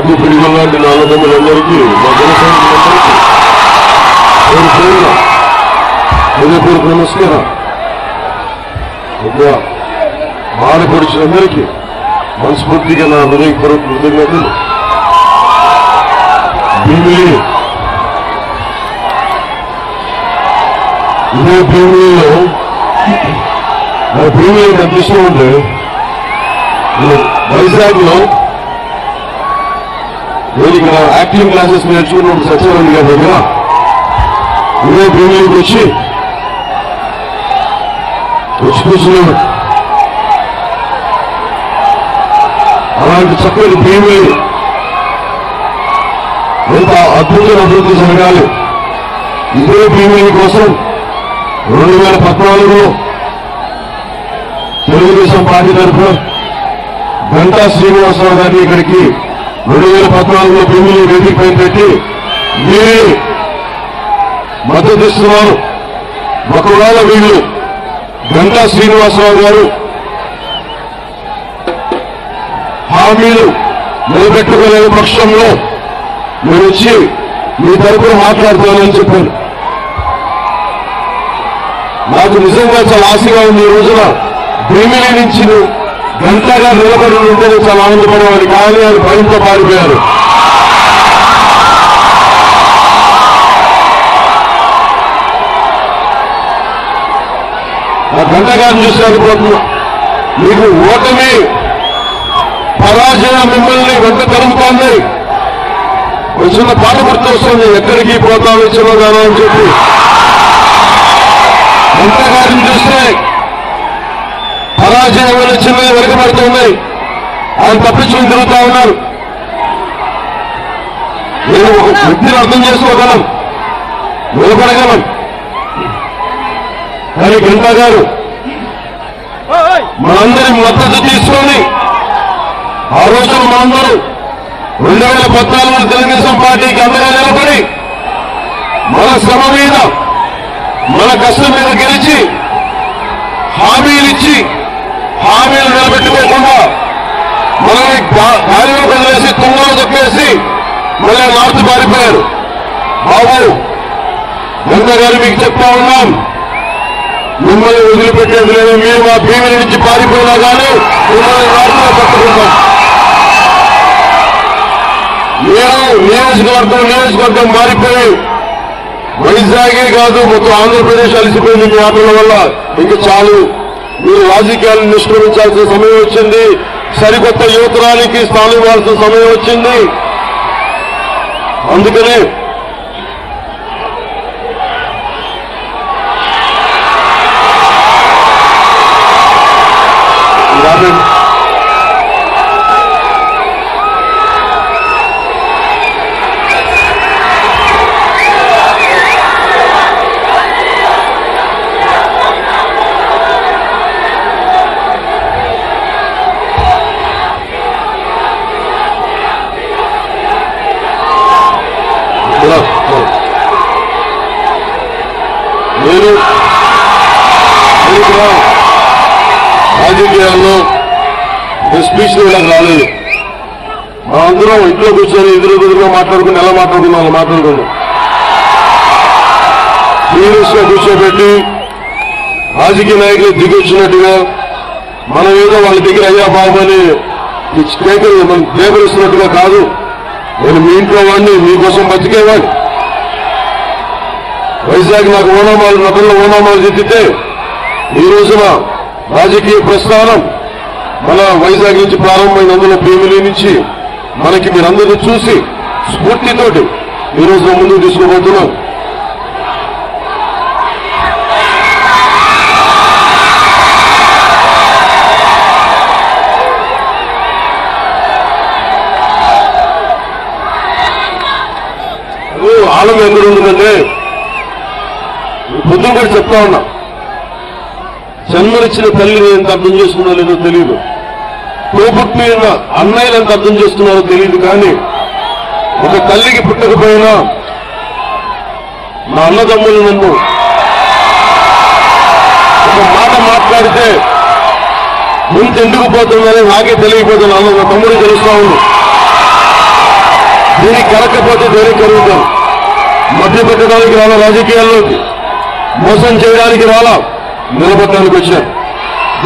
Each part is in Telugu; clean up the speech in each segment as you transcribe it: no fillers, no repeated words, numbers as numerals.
నాకు పిడిగల లాంటి నా అన్నదమ్ములందరికీ మా జన సైనికులందరికీ హృదయపూర్వక నమస్కారం. ఆడపడుచులందరికీ మనస్ఫూర్తిగా నా హృదయపూర్వక కృతజ్ఞతలు. భీమిలి ఇదే భీమిలిలో నా భీమిలి ఎంత ఇష్టం ఉంటే వైజాగ్ లో నేను ఇక్కడ యాక్టింగ్ క్లాసెస్ నేర్చుకున్నప్పుడు సత్యనారాయణ గారి దగ్గర ఇదే భీమిలికి వచ్చి కూర్చున్నాడు. అలాంటి చక్కటి భీమిలి ఎంత అద్భుతమైన అభివృద్ధి జరగాలి. ఇదే భీమిలి కోసం 2014లో తెలుగుదేశం పార్టీ తరఫున గంటా శ్రీనివాసరావు గారిని ఇక్కడికి 2014లో భీమిలి వేదిక పైన పెట్టి మీరే మద్దతు ఇస్తున్నారు. ఒకవేళ వీళ్ళు గంటా శ్రీనివాసరావు గారు హామీలు నిలబెట్టుకోలేని పక్షంలో మీరు వచ్చి మీ తరపున మాట్లాడుతానని చెప్పారు. నాకు నిజంగా చాలా ఆశగా ఉంది. ఈ రోజున భీమిలి నుంచి గంటగా నిలబడి ఉంటే చాలా ఆనందపడేవాడు. కానీ ఆయన భయంతో పారిపోయారు. ఆ గంట గారిని చూసేకపోతున్నా మీకు ఓటమి పరాజయం మిమ్మల్ని వెంట తరుముతోంది. వచ్చిన పాట గుర్తు వస్తుంది, ఎక్కడికి పోతాం ఇచ్చిన గాను అని చెప్పి. గంట గారిని చూస్తే పరాజయం చిన్నది వెనకబడుతుంది. ఆయన తప్పించుకుని తిరుగుతా ఉన్నారు. నేను ఒక వ్యక్తిని అర్థం చేసుకోగలం, నిలబడగలం. కానీ గంటా గారు మనందరి మద్దతు తీసుకొని ఆ రోజున మనందరూ 2014లో తెలుగుదేశం పార్టీకి అండగా నిలబడి మన శ్రమ మీద మన కష్టం మీద గెలిచి హామీలిచ్చి హామీలు నిలబెట్టుకోకుండా మనల్ని గాలిలో వదిలేసి తుంగలో తొక్కేసి మళ్ళీ నార్త్ పారిపోయారు. బాబు గంటా గారు మీకు చెప్తా ఉన్నాం, మిమ్మల్ని వదిలిపెట్టేది లేదు. మీరు మా భీమిలి నుంచి పారిపోయినా కానీ మిమ్మల్ని నార్త్లో పట్టుకుంటాం. నేను నియోజకవర్గం మారిపోయి వైజాగే కాదు మొత్తం ఆంధ్రప్రదేశ్ అలసిపోయింది మీ ఆటల వల్ల. ఇంకా చాలు, మీరు రాజకీయాలను నిష్క్రమించాల్సిన సమయం వచ్చింది. సరికొత్త యువతరానికి స్థానం ఇవ్వాల్సిన సమయం వచ్చింది. అందుకనే నేను రాజకీయాల్లో స్పీచ్ ఇవ్వడానికి రాలేదు. మా అందరం ఇంట్లో కూర్చొని ఎదురుగా మాట్లాడుకుని ఎలా మాట్లాడుకున్నాం అలా మాట్లాడుకున్నాం. సీరియస్ గా కూర్చోబెట్టి రాజకీయ నాయకులు దిగొచ్చినట్టుగా మనం ఏదో వాళ్ళ దగ్గర అయ్యా బాబు అని మనం దేవరిస్తున్నట్టుగా కాదు. నేను మీ ఇంట్లో వాడిని, మీకోసం బతికేవాడిని. వైజాగ్ నాకు ఓనామాలు నటుల్లో ఓనామాలు దిద్దితే ఈ రోజున రాజకీయ ప్రస్థానం మన వైజాగ్ నుంచి ప్రారంభమైన, అందులో భీమిలి నుంచి మనకి మీరందరూ చూసి స్ఫూర్తితోటి ఈ రోజున ముందుకు తీసుకోబోతున్నాం. ఆలం ఎక్కడ ఉంటుందంటే పొద్దున కూడా చెప్తా ఉన్నా, జన్మనిచ్చిన తల్లిని ఎంత అర్థం చేసుకున్నా లేదో తెలియదు, తోబుట్టిన అన్నయ్యలు ఎంత అర్థం చేస్తున్నారో తెలియదు. కానీ ఒక తల్లికి పుట్టకపోయినా నా అన్నదమ్ములు నన్ను ఒక మాట మాట్లాడితే ముందు ఎందుకు పోతుందని నాకే తెలియకపోతున్నాను. నా తమ్ముడు తెలుస్తా ఉంది. దీనికి కలకపోతే దేనికి కలుగుతాం. మధ్య పెట్టడానికి రాలా, రాజకీయాల్లోకి మోసం చేయడానికి రాలా, నిలబడటానికి వచ్చాం.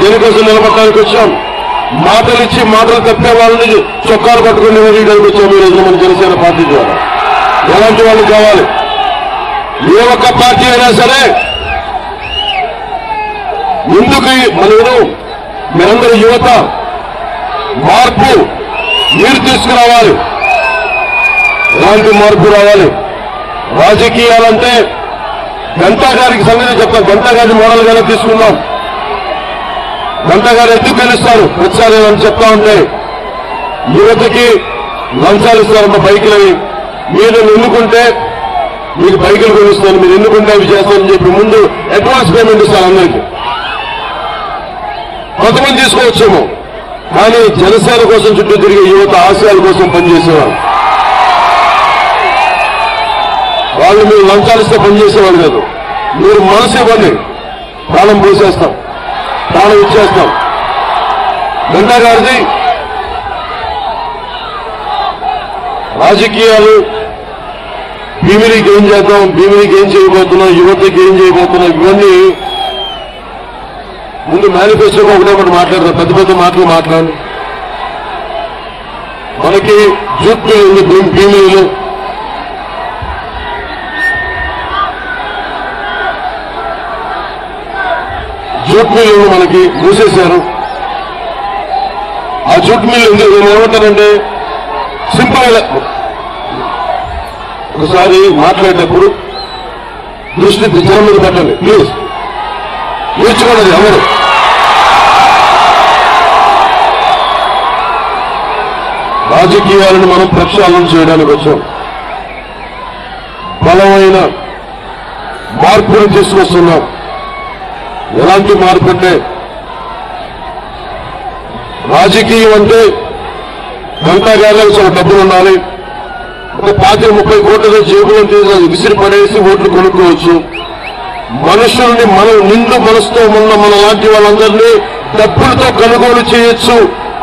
దేనికోసం నిలబడటానికి వచ్చాం? మాటలు ఇచ్చి మాటలు తప్పే వాళ్ళని చొక్కాలు పట్టుకుని నిలబడడానికి వచ్చాము ఈ రోజు మన జనసేన పార్టీ ద్వారా. ఎలాంటి వాళ్ళు కావాలి? ఏ ఒక్క పార్టీ అయినా సరే ముందుకు మీరందరూ యువత మార్పు మీరు తీసుకురావాలి. ఎలాంటి మార్పు రావాలి? రాజకీయాలంటే గంటా గారికి సంగతి చెప్తాం. గంటా గారి మోడల్ గానే తీసుకుందాం. గంటా గారు ఎందుకు గెలుస్తారు ప్రతిసారి అని చెప్తా ఉంటే యువతకి లంచాలు ఇస్తారన్న బైకులని. మీరు ఎన్నుకుంటే మీకు బైకులు కొనిస్తాను, మీరు ఎన్నుకుంటే అవి చేస్తానని చెప్పి ముందు అడ్వాన్స్ పేమెంట్ ఇస్తారు అందరికీ. కొంతమంది తీసుకోవచ్చేమో, కానీ జనసేన కోసం చుట్టూ తిరిగే యువత ఆశయాల కోసం పనిచేసేవారు. వాళ్ళు మీరు లంచాలు ఇస్తే పనిచేసేవాళ్ళు కాదు. మీరు మనసు ఇవ్వండి, ప్రాణం పోసేస్తాం, ప్రాణం ఇచ్చేస్తాం. గంటా గారిది రాజకీయాలు, భీమిలికి ఏం చేద్దాం, భీమిలికి ఏం చేయబోతున్నాం, యువతకి ఏం చేయబోతున్నాం, ఇవన్నీ ముందు మేనిఫెస్టోగా ఒకటి మాట్లాడతాం. పెద్ద పెద్ద మాటలు మాట్లాడు. మనకి జూట్ మిల్ ఉంది భీమిలిలో. జూట్ మిల్లు మనకి మూసేశారు. ఆ జూట్ మిల్ నేను ఏమంటానంటే సింపుల్ గా ఒకసారి మాట్లాడేటప్పుడు దృష్టి జనం మీద పెట్టండి ప్లీజ్. నేర్చుకోండి అందరూ. రాజకీయాలను మనం ప్రక్షాళన చేయడానికి వచ్చాం. బలమైన మార్పులు తీసుకొస్తున్నాం. ఎలాంటి మార్పు అంటే రాజకీయం అంటే గంటా గారికి చాలా డబ్బులు ఉండాలి. ఒక 30 కోట్ల జేబులను తీసి విసిరి పడేసి ఓట్లు కొనుక్కోవచ్చు. మనుషుల్ని మనం నిండు మనసుతో ఉన్న మన లాంటి వాళ్ళందరినీ డబ్బులతో కొనుగోలు చేయొచ్చు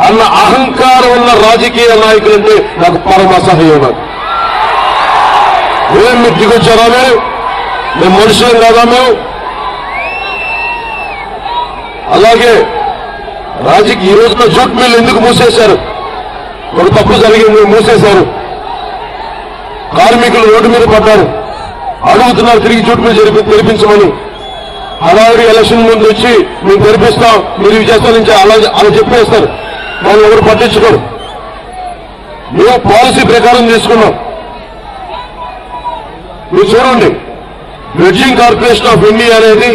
అన్న అహంకారం ఉన్న రాజకీయ నాయకులంటే నాకు పరమ అసహ్యం. ఏం మీరు దిగొచ్చారా? మేము మనుషులం కాదా? మేము అలాగే రాజకీయ ఈ రోజున జూట్ మిల్ ఎందుకు మూసేశారు? ఒక తప్పు జరిగింది, మూసేశారు. కార్మికులు రోడ్డు మీద పడ్డారు, అడుగుతున్నారు తిరిగి జూట్ మిల్ తెరిపించమని. హడావుడి ఎలక్షన్ ముందు వచ్చి మేము తెరిపిస్తాం, మీరు ఇవి చేస్తారని అలా చెప్పేస్తారు. వాళ్ళు ఎవరు పట్టించుకోరు. మేము పాలసీ ప్రకారం తీసుకున్నాం. మీరు చూడండి, డ్రెడ్జింగ్ కార్పొరేషన్ ఆఫ్ ఇండియా అనేది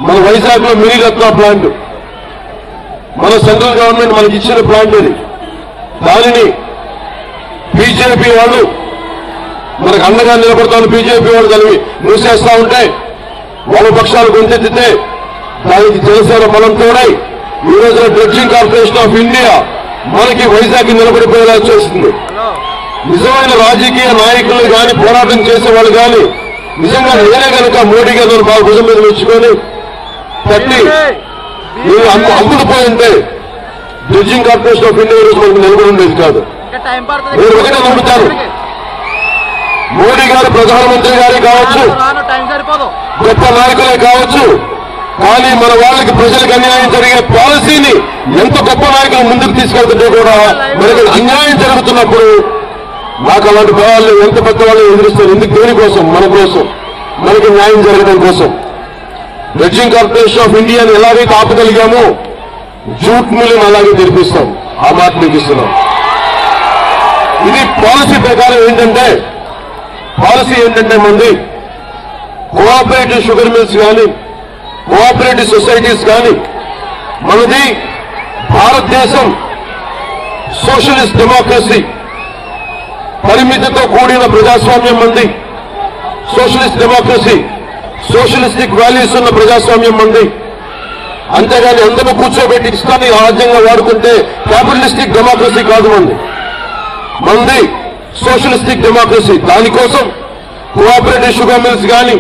మన వైజాగ్ లో మినీ రత్న ప్లాంట్, మన సెంట్రల్ గవర్నమెంట్ మనకి ఇచ్చిన ప్లాంట్ ఇది. దానిని బీజేపీ వాళ్ళు మనకు అండగా నిలబడతాను, బీజేపీ వాళ్ళు కలిపి మూసేస్తా ఉంటే వాళ్ళ పక్షాలు గొంతెత్తితే దానికి జనసేన బలంతోనే ఈ రోజున డ్రెడ్జింగ్ కార్పొరేషన్ ఆఫ్ ఇండియా మనకి వైజాగ్ నిలబడిపోయేలా చేస్తుంది. నిజమైన రాజకీయ నాయకులు కానీ, పోరాటం చేసేవాళ్ళు కానీ నిజంగా నేనే కనుక మోడీ గారు బాగా భుజం మీద మెచ్చుకొని తట్టి మీరు అమ్ముడుపోయి ఉంటే డ్రెడ్జింగ్ కార్పొరేషన్ ఆఫ్ ఇండియా రోజు మనకు నిలబడి ఉండేది కాదు. మీరు ఒకటే నమ్ముతారు, మోడీ గారు ప్రధానమంత్రి గారే కావచ్చు, గొప్ప నాయకులే కావచ్చు, కానీ మన వాళ్ళకి ప్రజలకు అన్యాయం జరిగే పాలసీని ఎంత గొప్ప నాయకులు ముందుకు తీసుకెళ్తుంటే కూడా మనకి అన్యాయం జరుగుతున్నప్పుడు నాకు అలాంటి భావాలు ఎంత పెద్ద వాళ్ళు ఎదురుస్తారు. ఎందుకు? దేనికోసం? మన కోసం, మనకి న్యాయం జరగడం కోసం. డ్రెడ్జింగ్ కార్పొరేషన్ ఆఫ్ ఇండియాని ఎలాగైతే ఆపగలిగామో జూట్ మిల్లును అలాగే తెరిపిస్తాం. ఆ మాట మీకు ఇస్తున్నాం. ఇది పాలసీ ప్రకారం ఏంటంటే మంది కోఆపరేటివ్ షుగర్ మిల్స్ కానీ, కోఆపరేటివ్ సొసైటీస్ కానీ, మనది భారతదేశం సోషలిస్ట్ డెమోక్రసీ, పరిమితితో కూడిన ప్రజాస్వామ్యం మంది. సోషలిస్ట్ డెమోక్రసీ, సోషలిస్టిక్ వాల్యూస్ ఉన్న ప్రజాస్వామ్యం మంది. అంతేగాని అందరూ కూర్చోబెట్టి ఇష్టాన్ని రాజ్యంగా వాడుకుంటే క్యాపిటలిస్టిక్ డెమోక్రసీ కాదు మంది సోషలిస్టిక్ డెమోక్రసీ. దానికోసం కోఆపరేటివ్ షుగర్ మిల్స్ కానీ,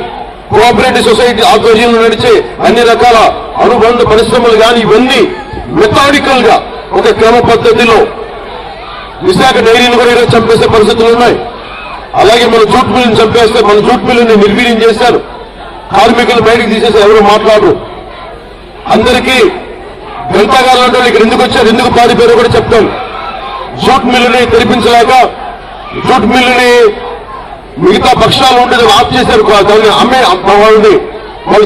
కోఆపరేటివ్ సొసైటీ ఆధ్వర్యంలో నడిచే అన్ని రకాల అనుబంధ పరిశ్రమలు కానీ ఇవన్నీ మెథాడికల్ గా ఒక క్రమ పద్ధతిలో విశాఖ డైరీని కూడా ఈరోజు చంపేసే పరిస్థితులు ఉన్నాయి. అలాగే మన జూట్ మిల్లుని చంపేస్తే మన జూట్ మిల్లుని నిర్వీర్యం చేశారు. కార్మికులు బయటకు తీసేసి ఎవరు మాట్లాడరు. అందరికీ గంటగాలంటే ఇక్కడ ఎందుకు వచ్చారు, ఎందుకు పారిపోయారో కూడా చెప్తాం. జూట్ మిల్లుని తెరిపించలేక జూట్ మిల్లుని మిగతా పక్షాలు ఉండేది ఆఫ్ చేశారు. దాన్ని అమ్మే వాళ్ళు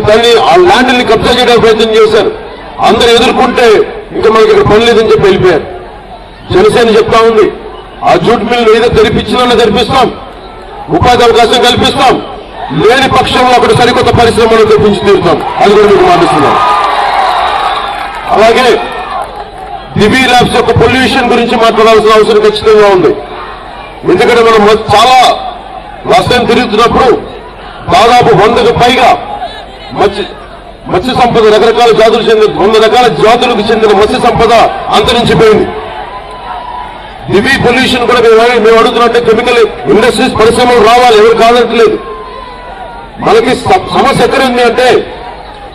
దాన్ని ఆ ల్యాండ్ని కబ్జా చేయడానికి ప్రయత్నం చేశారు. అందరూ ఎదుర్కొంటే ఇంకా మనకి ఇక్కడ పని లేదని చెప్పి వెళ్ళిపోయారు. జనసేన చెప్తా ఉంది, ఆ జూట్ మిల్లు ఏదో తెరిపించినా తెరిపిస్తాం, ఉపాధి అవకాశం కల్పిస్తాం, లేని పక్షంలో అక్కడ సరికొత్త పరిశ్రమలు తెప్పించి తీరుతాం. అది కూడా మీకు మాటిస్తున్నాం. అలాగే దివీ ల్యాబ్స్ యొక్క పొల్యూషన్ గురించి మాట్లాడాల్సిన అవసరం ఖచ్చితంగా ఉంది. ఎందుకంటే మనం చాలా రాష్ట్రం తిరుగుతున్నప్పుడు దాదాపు 100కు పైగా మత్స్య సంపద రకరకాల జాతులు చెందిన 100 రకాల జాతులకు చెందిన మత్స్య సంపద అంతరించిపోయింది. దివీ పొల్యూషన్ కూడా మేము అడుగుతున్నట్టే కెమికల్ ఇండస్ట్రీస్ పరిశ్రమలు రావాలి, ఎవరు కాదట్లేదు. మనకి సమస్య ఎక్కడుంది అంటే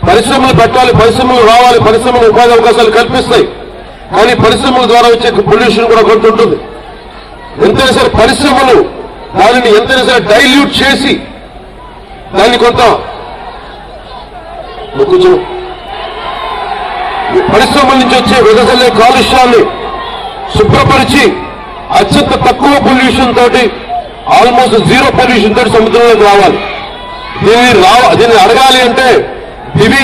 పరిశ్రమలు పెట్టాలి, పరిశ్రమలు రావాలి, పరిశ్రమలు ఉపాధి అవకాశాలు కల్పిస్తాయి. కానీ పరిశ్రమల ద్వారా వచ్చే పొల్యూషన్ కూడా కొంత ఉంటుంది. ఎంతైనా సరే పరిశ్రమలు దానిని ఎంతైనా సరే డైల్యూట్ చేసి దాన్ని కొంత పరిశ్రమల నుంచి వచ్చే వెదజల్లే కాలుష్యాన్ని శుభ్రపరిచి అత్యంత తక్కువ పొల్యూషన్ తోటి ఆల్మోస్ట్ 0 పొల్యూషన్ తోటి సముద్రంలోకి రావాలి. దీన్ని అడగాలి అంటే దివి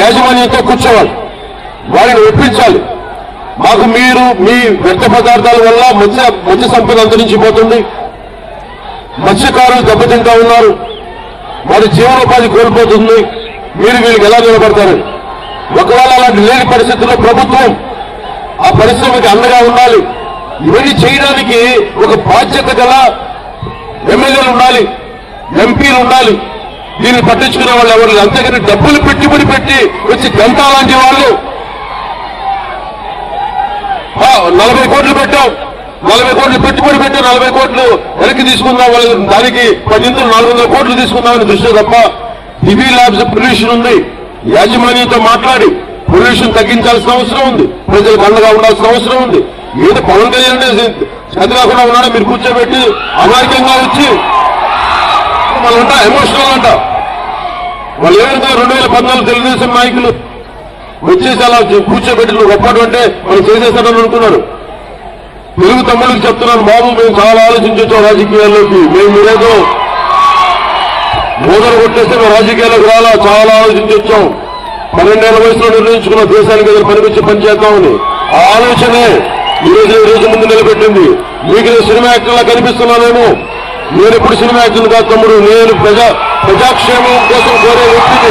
యాజమాన్యంతో కూర్చోవాలి, వారిని ఒప్పించాలి. మాకు మీరు మీ వ్యర్థ పదార్థాల వల్ల మత్స్య సంపద అంతరించిపోతుంది, మత్స్యకారులు దెబ్బతింటా ఉన్నారు, వారి జీవనోపాధి కోల్పోతుంది, మీరు వీళ్ళకి ఎలా నిలబడతారు? ఒకవేళ అలాంటి లేని పరిస్థితుల్లో ప్రభుత్వం ఆ పరిశ్రమకి అండగా ఉండాలి. ఇవన్నీ చేయడానికి ఒక బాధ్యత గల ఎమ్మెల్యేలు ఉండాలి, ఎంపీలు ఉండాలి. దీన్ని పట్టించుకునే వాళ్ళు ఎవరు? అంతేగాని డబ్బులు పెట్టుబడి పెట్టి వచ్చి గంటా లాంటి వాళ్ళు 40 కోట్లు పెట్టాం, 40 కోట్లు పెట్టుబడి పెట్టి 40 కోట్లు వెనక్కి తీసుకుందాం, వాళ్ళు దానికి 10 400 కోట్లు తీసుకుందామని దృష్టి తప్ప దివీ ల్యాబ్స్ పొల్యూషన్ ఉంది. యాజమాన్యంతో మాట్లాడి పొల్యూషన్ తగ్గించాల్సిన అవసరం ఉంది, ప్రజలకు అండగా ఉండాల్సిన అవసరం ఉంది. ఏదో పవన్ కళ్యాణ్ చది కాకుండా ఉన్నాడో మీరు కూర్చోబెట్టి అమాయకంగా వచ్చి వాళ్ళంట ఎమోషనల్ అంట. వాళ్ళు ఏమైతే 2014 తెలుగుదేశం నాయకులు వచ్చేసి అలా కూర్చోబెట్టి నువ్వు గొప్పడు అంటే వాళ్ళు చేసేస్తాడని అనుకున్నారు. తెలుగు తమ్ముళ్ళకి చెప్తున్నాను, బాబు మేము చాలా ఆలోచించొచ్చాం రాజకీయాల్లోకి. మీరేదో మోదలు కొట్టేస్తే మేము రాజకీయాల్లోకి రాలా, చాలా ఆలోచించొచ్చాం. 12 ఏళ్ల వయసులో నిర్ణయించుకున్న దేశానికి ఏదైనా పనికొచ్చి పనిచేద్దామని ఆ ఆలోచనే ఈ రోజు ముందు నిలబెట్టింది. మీకు నేను సినిమా యాక్టర్లా కనిపిస్తున్నానేమో, నేను ఎప్పుడు సినిమా యాక్టర్ కాదు తమ్ముడు. నేను ప్రజాక్షేమం కోసం కోరే వ్యక్తిని,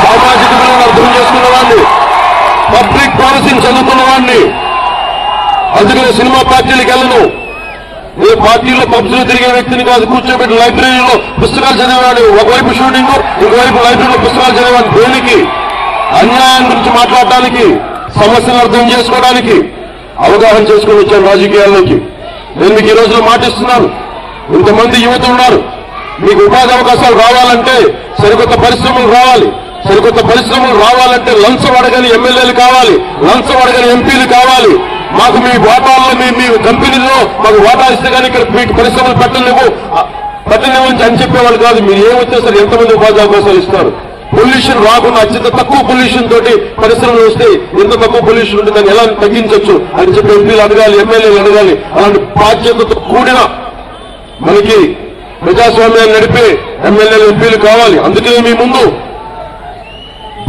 సామాజిక విలువను అర్థం చేసుకున్న వాడిని, పబ్లిక్ పాలసీని చదువుకున్న వాడిని. అందుకని సినిమా పార్టీలకు వెళ్ళను. ఏ పార్టీలో పబ్స్లో తిరిగే వ్యక్తిని కాదు. కూర్చోబెట్టి లైబ్రరీలో పుస్తకాలు చదివేవాడు, ఒకవైపు షూటింగ్, ఇంకోవైపు లైబ్రరీలో పుస్తకాలు చదివేవాడు. దేనికి? అన్యాయం గురించి మాట్లాడటానికి, సమస్యను అర్థం చేసుకోవడానికి, అవగాహన చేసుకుని వచ్చాను రాజకీయాల్లోకి. నేను మీకు ఈ రోజులో మాటిస్తున్నాను, ఇంతమంది యువత ఉన్నారు, మీకు ఉపాధి అవకాశాలు రావాలంటే సరికొత్త పరిశ్రమలు రావాలి. సరికొత్త పరిశ్రమలు రావాలంటే లంచం అడగని ఎమ్మెల్యేలు కావాలి, లంచం అడగని ఎంపీలు కావాలి. మాకు మీ వాటాల్లో మీ కంపెనీలో మాకు వాటా ఇస్తే కానీ ఇక్కడ మీకు పరిశ్రమలు పెట్టనివ్వని అని చెప్పేవాళ్ళు కాదు. మీరు ఏమొచ్చే సరే ఎంతమంది ఉపాధి అవకాశాలు ఇస్తారు? పొల్యూషన్ రాకుండా అత్యంత తక్కువ పొల్యూషన్ తోటి పరిశ్రమలు వస్తే ఎంత తక్కువ పొల్యూషన్ ఉంటే దాన్ని ఎలా తగ్గించవచ్చు అని చెప్పి ఎంపీలు అడగాలి, ఎమ్మెల్యేలు అడగాలి. అలాంటి బాధ్యతతో కూడిన మనకి ప్రజాస్వామ్యాన్ని నడిపే ఎమ్మెల్యేలు, ఎంపీలు కావాలి. అందుకే మీ ముందు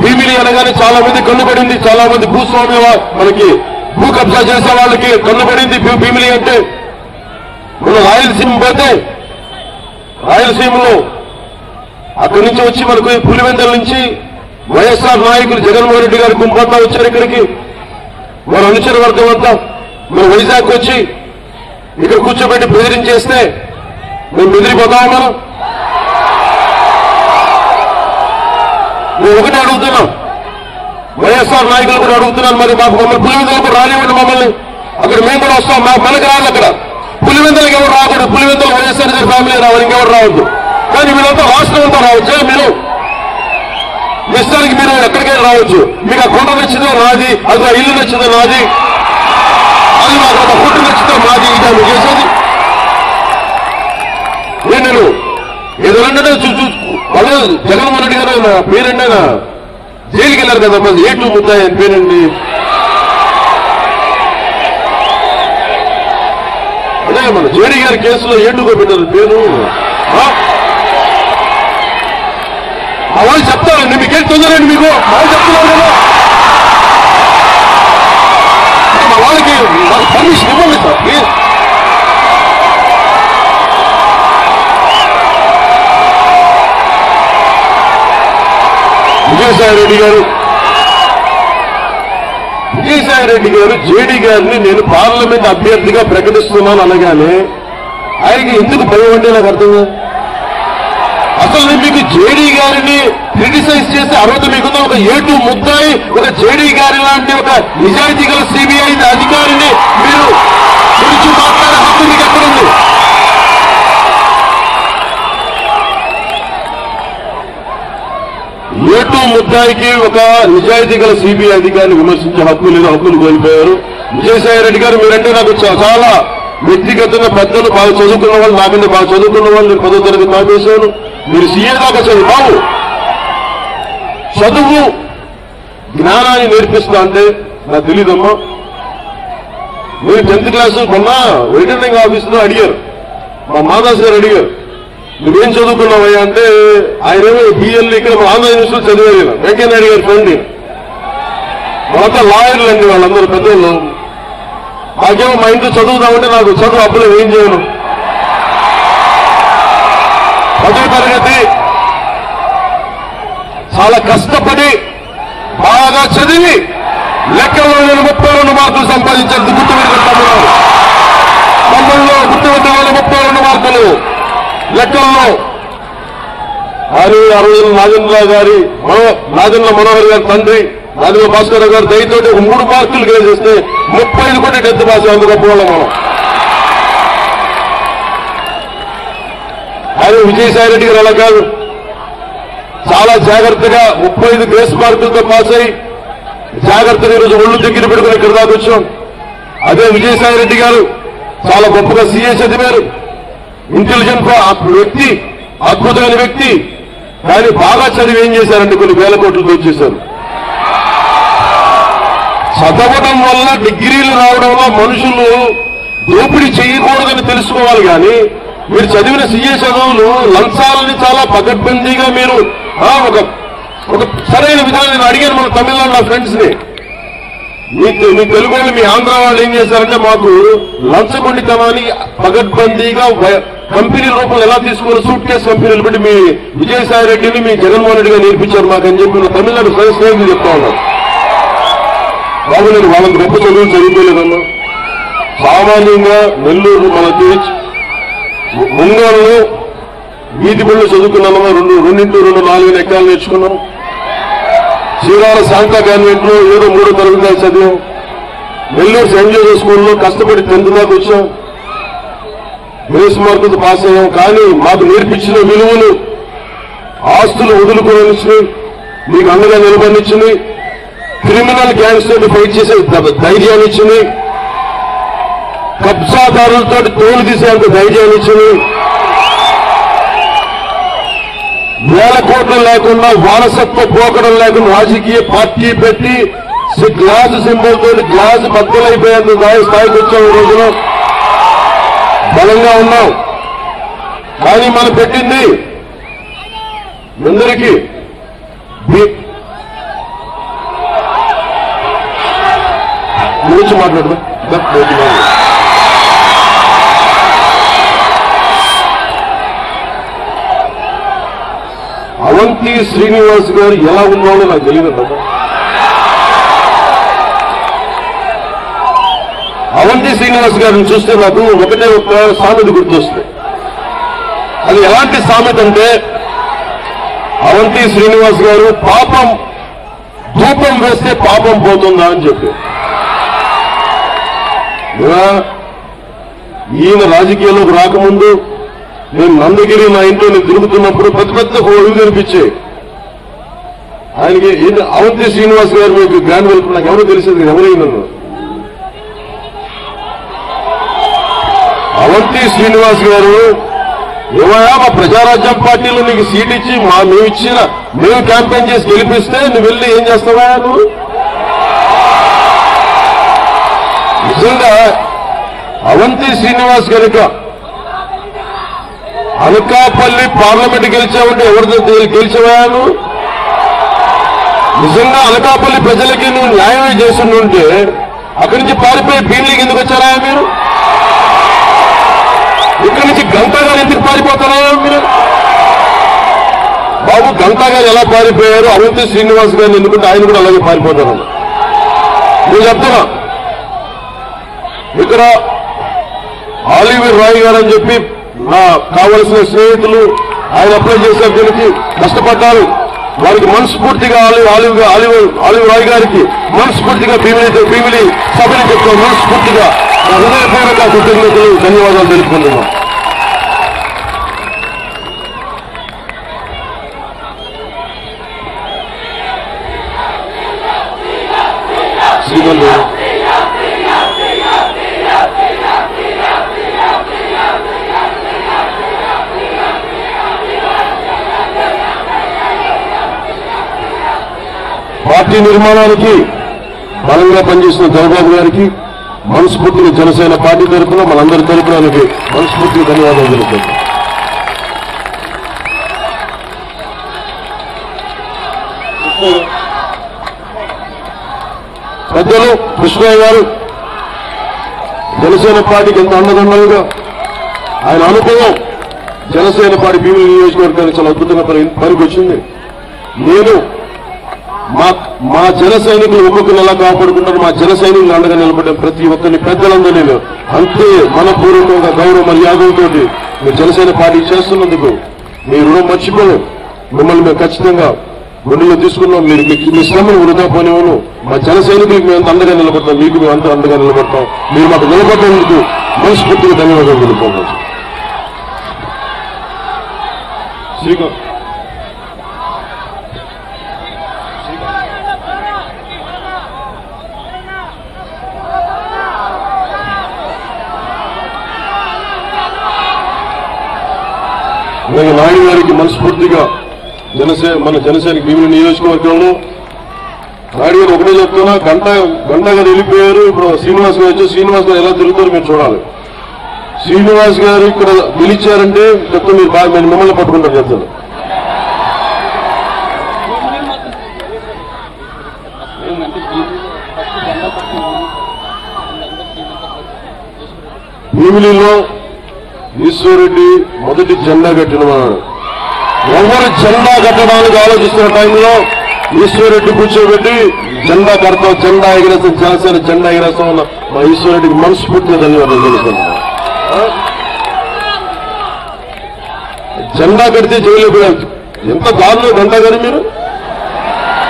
భీమిలి అనగానే చాలా మంది కన్నుపడింది. చాలా మంది భూస్వామ్య మనకి భూ కబ్జా చేసే వాళ్ళకి కన్నుపడింది భీమిలి అంటే. మన రాయలసీమ పోతే రాయలసీమలో అక్కడి నుంచి వచ్చి మనకు పులివెందుల నుంచి వైఎస్ఆర్ నాయకులు జగన్మోహన్ రెడ్డి గారి గుంపంతా వచ్చారు ఇక్కడికి. మన అనుచర వర్గం అంతా మన వైజాగ్ వచ్చి ఇక్కడ కూర్చోబెట్టి బెదిరించేస్తే మేము బెదిరిపోతామా? మేము ఒకటే అడుగుతున్నాం, వైఎస్ఆర్ నాయకులు కూడా అడుగుతున్నాను, మరి మాకు మమ్మల్ని పులివెందులకు రానివ్వండి. మమ్మల్ని అక్కడ మేము కూడా వస్తాం, మనకి రాదు. అక్కడ పులివెందులకు ఎవరు రాకూడదు. పులివెందులు వైఎస్ఆర్ గారి ఫ్యామిలీ రావాలి, ఇంకెవరు రావద్దు. కానీ వీళ్ళంతా రాష్ట్రం అంతా రావచ్చు. మీరు ఇష్టానికి మీరు ఎక్కడికైనా రావచ్చు. మీకు ఆ కొండ నచ్చిందో నాది, అది ఆ ఇల్లు నచ్చిందో నాది, అది మాకు ఒక ఫోటో నచ్చితే మాది ఇదాన్ని చేసేది నేను ఏదైనా వాళ్ళు జగన్మోహన్ రెడ్డి గారు నా పేరండి జైలుకి వెళ్ళారు కదా మరి ఏటు ముద్దాయి అని పేరండి. అదే మన జేడీ గారి కేసులో ఏటుగా పెట్టారు పేరు. ఆ వాళ్ళు చెప్తారండి మీకేం తొందరండి మీకు వాళ్ళు చెప్తున్నారు కదా మా వాళ్ళకి పర్మిషన్ ఇవ్వండి సార్ ప్లీజ్. విజయసాయిరెడ్డి గారు జేడీ గారిని నేను పార్లమెంట్ అభ్యర్థిగా ప్రకటిస్తున్నాను అనగానే ఆయనకి ఎందుకు భయం అంటే నాకు అర్థం కాదు. అసలు మీకు జేడీ గారిని క్రిటిసైజ్ చేసే అర్హత మీకున్న ఒక ఏటు ముద్దాయి ఒక జేడీ గారి లాంటి ఒక నిజాయితీ గల సిబిఐ అధికారిని మీరు గురించి మాట్లాడే హక్కు మీకు ఎక్కడుంది? ఏటు ముద్దాయికి ఒక నిజాయితీ గల సిబిఐ అధికారిని విమర్శించే హక్కు లేదు, హక్కులు కోల్పోయారు. విజయసాయిరెడ్డి గారు మీరంటే నాకు చాలా వ్యక్తిగతంగా పెద్దలు బాగా చదువుకున్న వాళ్ళు, నాకంటే బాగా చదువుకున్న వాళ్ళు, నేను 10వ తరగతి ఆపేశాను. మీరు సీఏ దాకా చదువు బాబు చదువు జ్ఞానాన్ని నేర్పిస్తా అంటే నాకు తెలీదమ్మా. మీరు 10th క్లాస్ మొన్న రిటర్నింగ్ ఆఫీసులో అడిగారు, మా మాదాస్ గారు అడిగారు నువ్వేం చదువుకున్నావయ్యా అంటే ఆయనేమో బిఎల్ ఇక్కడ ఆంధ్ర యూనివర్సిటీ చదివారు. వెంకయ్య నాయుడు గారి ఫ్రెండ్ మొత్తం లాయర్లు అండి వాళ్ళందరూ పెద్దోళ్ళు. నాకేమో మా ఇంట్లో చదువుదామంటే నాకు చదువు అప్పులు ఏం చేయను. 10వ తరగతి చాలా కష్టపడి బాగా చదివి లెక్కలో నేను 32 మార్కులు సంపాదించాను. గుర్తుపెట్టుకుంటున్నారు మమ్మల్ని గుర్తుపెట్టిన వాళ్ళు 32 మార్కులు లెక్కల్లో. మరి ఆ రోజున నాగేంద్ర మనోహర్ గారి తండ్రి నాగేంద్ర భాస్కర్ గారు దయతోటి 3 మార్కులు గ్రేడ్ చేస్తే 35 కూడా 10th పాస్ అందుకు గొప్పవాళ్ళం మనం. ఆయన విజయసాయిరెడ్డి గారు అలా కాదు, చాలా జాగ్రత్తగా 35 గ్రేస్ మార్కులతో పాస్ అయ్యి జాగ్రత్తగా ఈరోజు ఒళ్ళు దగ్గర పెట్టుకుని ఇక్కడ దాకా వచ్చాం. అదే విజయసాయిరెడ్డి గారు చాలా గొప్పగా సీఏ చదివారు, ఇంటెలిజెంట్ వ్యక్తి, అద్భుతమైన వ్యక్తి. కానీ బాగా చదివి ఏం చేశారంటే కొన్ని వేల కోట్లు దోచేశారు. చదవడం వల్ల డిగ్రీలు రావడం వల్ల మనుషులు దోపిడీ చేయకూడదని తెలుసుకోవాలి. కానీ మీరు చదివిన సీఏ చదువులు లంచాలని చాలా పకడ్బందీగా మీరు ఒక సరైన విధానం నేను అడిగాను మన తమిళనాడు నా ఫ్రెండ్స్ ని. మీ తెలుగు వాళ్ళు మీ ఆంధ్ర వాళ్ళు ఏం చేశారంటే మాకు లంచగొండితనాన్ని పకడ్బందీగా కంపెనీ రూపంలో ఎలా తీసుకున్న సూట్ కేసు కంపెనీలు పెట్టి మీ విజయసాయి రెడ్డిని మీ జగన్మోహన్ రెడ్డిగా నేర్పించారు మాకని చెప్పి తమిళనాడు స్నేహితులు చెప్తా ఉన్నారు. బాబు నేను వాళ్ళకి గొప్ప చదువులు చదివిపోలేదన్నా. సామాన్యంగా నెల్లూరు మన ముంగోళ్ళు వీధి బళ్ళు చదువుకున్నాము. 2x2 ఎకరాలు నేర్చుకున్నాం. చీరాల శాంతా కాన్వెంట్ లో ఏదో 3వ తరగతి చదివాం. నెల్లూరు సెయింట్ జోసెఫ్ స్కూల్లో కష్టపడి 10th దాకా వచ్చాం. గ్రేస్ మార్కులతో పాస్ అయ్యాం. కానీ మాకు నేర్పించిన విలువలు ఆస్తులు వదులుకోనిచ్చినాయి, మీకు అండగా నిలబడినిచ్చింది, క్రిమినల్ గ్యాంగ్స్ తోటి ఫైట్ చేసే ధైర్యాన్ని ఇచ్చింది, కబ్జాదారులతో తోలు తీసేంత ధైర్యాన్ని ఇచ్చింది, వేల కోట్లు లేకుండా వారసత్వ పోకడం లేకుండా రాజకీయ పార్టీ పెట్టి గ్లాసు సింబల్ తోటి గ్లాసు బద్దలైపోయేంత స్థాయికి వచ్చాం. ఈ రోజున బలంగా ఉన్నాం. కానీ మనం పెట్టింది అందరికీ గురించి మాట్లాడదాం. అవంతి శ్రీనివాస్ గారు ఎలా ఉన్నాడో నాకు తెలియదు. అవంతి శ్రీనివాస్ గారిని చూస్తే నాకు ఒకటే ఒక సామెత గుర్తొస్తుంది. అది ఎలాంటి సామెత అంటే అవంతి శ్రీనివాస్ గారు పాపం ధూపం వేస్తే పాపం పోతుందా అని చెప్పి. ఈయన రాజకీయాల్లోకి రాకముందు నేను నందగిరి నా ఇంట్లో నేను తిరుగుతున్నప్పుడు పెద్ద పెద్ద హోళ్ళు కనిపించాయి. ఆయనకి అవంతి శ్రీనివాస్ గారు మీకు గ్రాండ్ వెల్కమ్ నాకు ఎవరో తెలిసేది ఎవరైనా అవంతి శ్రీనివాస్ గారు, ఏమయ్యా మా ప్రజారాజ్యం పార్టీలో నీకు సీట్ ఇచ్చి మేము క్యాంపెయిన్ చేసి గెలిపిస్తే నువ్వు వెళ్ళి ఏం చేస్తావా? నువ్వు నిజంగా అవంతి శ్రీనివాస్ కనుక అనకాపల్లి పార్లమెంట్ గెలిచావంటే ఎవరితో గెలిచావా? నువ్వు నిజంగా అనకాపల్లి ప్రజలకి నువ్వు న్యాయమే చేస్తుంటే అక్కడి నుంచి పారిపోయి భీమిలీకి ఎందుకు వచ్చారా మీరు? ఇక్కడి నుంచి గంటా గారు ఎందుకు పారిపోతారా మీరు? బాబు, గంటా గారు ఎలా పారిపోయారు, అవంతి శ్రీనివాస్ గారిని ఎందుకంటే ఆయన కూడా అలాగే పారిపోతారు. నేను చెప్తున్నా, ఇక్కడ ఆలివర్ రాయ్ గారు అని చెప్పి నా కావలసిన స్నేహితులు ఆయన అప్లై చేశారు, దీనికి కష్టపడ్డారు. వారికి మనస్ఫూర్తిగా ఆలివర్ రాయ్ గారికి మనస్ఫూర్తిగా భీమిలి సభని చెప్తాం. మనస్ఫూర్తిగా హృదయపూర్వక కృతజ్ఞతలు, ధన్యవాదాలు తెలుపుకుంటున్నాం. శ్రీమంతుడు పార్టీ నిర్మాణానికి బలంగా పనిచేసిన చంద్రబాబు గారికి మనస్ఫూర్తిగా జనసేన పార్టీ తరఫున మనందరి తరఫున మనస్ఫూర్తిగా ధన్యవాదాలు తెలుపుతున్నాం. పెద్దలు కృష్ణయ్య గారు జనసేన పార్టీకి ఎంత అండదండలుగా ఆయన అనుభవం జనసేన పార్టీ భీమిలి నియోజకవర్గానికి చాలా అద్భుతంగా పనికొచ్చింది. నేను మా జన సైనికులు ఒక్కొక్కరు ఎలా కాపాడుకుంటారు, మా జన సైనికులు అండగా నిలబడ్డాం. ప్రతి ఒక్కరిని పెద్దలందరూ అంతే మనపూర్వకంగా గౌరవ మర్యాదలతో మీరు జనసేన పార్టీ చేస్తున్నందుకు మీ రుణం మర్చిపోను. మిమ్మల్ని మేము ఖచ్చితంగా గుండెల్లో తీసుకున్నాం. మీరు మీ శ్రమను వృధా పోనివ్వను. మా జన సైనికులకు మేము అంత అండగా నిలబడతాం, మీకు మేము అంత అండగా నిలబడతాం. మీరు మాకు నిలబడ్డందుకు మనస్ఫూర్తిగా ధన్యవాదాలు తెలుపుకోవచ్చు. శ్రీకాంత్ నాయుడు గారికి మనస్ఫూర్తిగా మన జనసేన భీమిలి నియోజకవర్గంలో నాయుడు గారు ఒకటే చెప్తున్నా, గంటా గారు వెళ్ళిపోయారు. ఇప్పుడు శ్రీనివాస్ గారు వచ్చి శ్రీనివాస్ గారు ఎలా తిరుగుతారో మీరు చూడాలి. శ్రీనివాస్ గారు ఇక్కడ గెలిచారంటే చెప్తే మీరు బాగా మిమ్మల్ని పట్టుకుంటారు చెప్తాను. భీమిలిలో ఈశ్వరెడ్డి మొదటి జెండా కట్టినవాడు. ఎవరు జెండా కట్టడానికి ఆలోచిస్తున్న టైంలో ఈశ్వరెడ్డి కూర్చోబెట్టి జెండా కడతాం, జెండా ఎగిరేస్తాం, జనసేన జెండా ఎగిరేస్తాం అన్న మా ఈశ్వరెడ్డికి మనస్ఫూర్తిగా ధన్యవాదాలు తెలుపుతున్నాం. జెండా కడితే జైలు పెట్టారు. ఎంత దారుణం గంటా గారు, మీరు